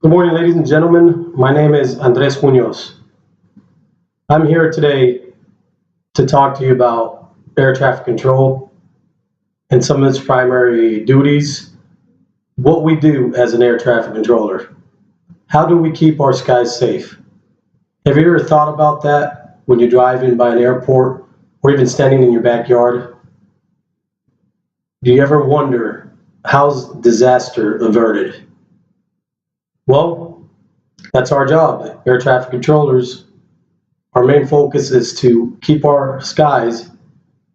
Good morning, ladies and gentlemen. My name is Andres Munoz. I'm here today to talk to you about air traffic control and some of its primary duties, what we do as an air traffic controller. How do we keep our skies safe? Have you ever thought about that when you're driving by an airport or even standing in your backyard? Do you ever wonder, how's disaster averted? Well, that's our job. Air traffic controllers, our main focus is to keep our skies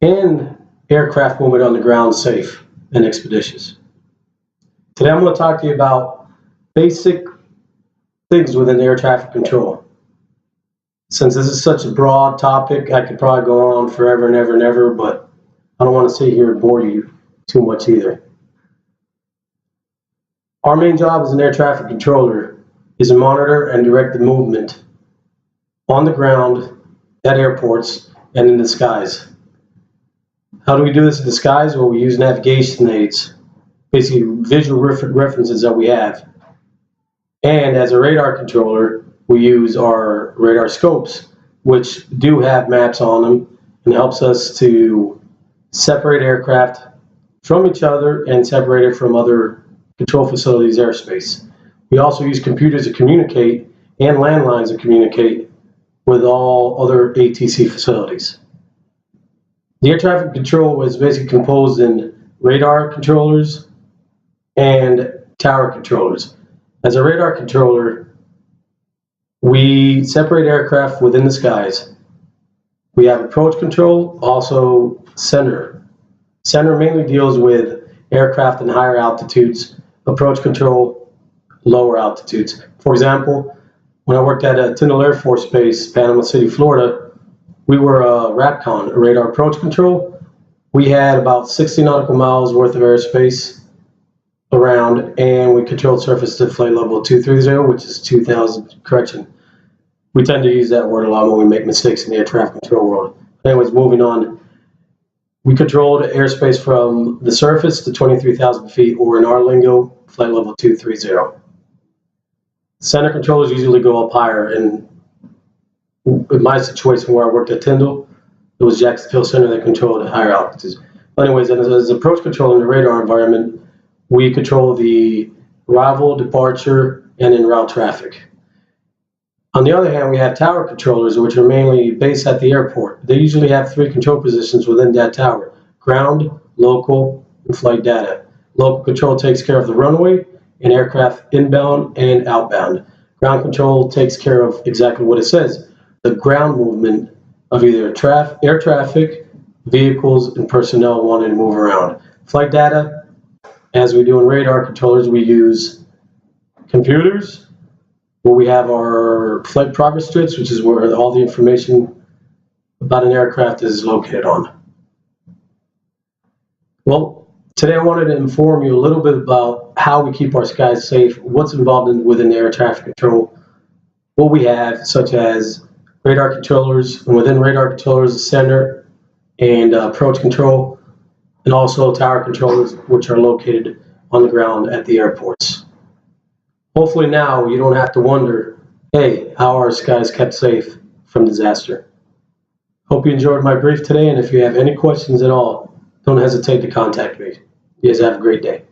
and aircraft movement on the ground safe and expeditious. Today I'm going to talk to you about basic things within air traffic control. Since this is such a broad topic, I could probably go on forever and ever and ever, but I don't want to sit here and bore you too much either. Our main job as an air traffic controller is to monitor and direct the movement on the ground, at airports, and in the skies. How do we do this in the skies? Well, we use navigation aids, basically visual references that we have. And as a radar controller, we use our radar scopes, which do have maps on them and helps us to separate aircraft from each other and separate it from other control facilities airspace. We also use computers to communicate and landlines to communicate with all other ATC facilities. The air traffic control is basically composed in radar controllers and tower controllers. As a radar controller, we separate aircraft within the skies. We have approach control, also center. Center mainly deals with aircraft in higher altitudes, approach control, lower altitudes. For example, when I worked at Tyndall Air Force Base, Panama City, Florida, we were a RAPCON, a radar approach control. We had about 60 nautical miles worth of airspace around, and we controlled surface to flight level 230, which is 2,000, correction. We tend to use that word a lot when we make mistakes in the air traffic control world. Anyways, moving on. We controlled airspace from the surface to 23,000 feet, or in our lingo, flight level 230. Center controllers usually go up higher, and in my situation where I worked at Tyndall, it was Jacksonville Center that controlled at higher altitudes. But anyways, as approach control in the radar environment, we control the arrival, departure, and en route traffic. On the other hand, we have tower controllers, which are mainly based at the airport. They usually have 3 control positions within that tower: ground, local, and flight data. Local control takes care of the runway and aircraft inbound and outbound. Ground control takes care of exactly what it says, the ground movement of either air traffic, vehicles, and personnel wanting to move around. Flight data, as we do in radar controllers, we use computers, where we have our flight progress strips, which is where all the information about an aircraft is located on. Well, today I wanted to inform you a little bit about how we keep our skies safe, what's involved within air traffic control, what we have, such as radar controllers, and within radar controllers, the center and approach control, and also tower controllers, which are located on the ground at the airports. Hopefully now you don't have to wonder, hey, how are our skies kept safe from disaster? Hope you enjoyed my brief today, and if you have any questions at all, don't hesitate to contact me. You guys have a great day.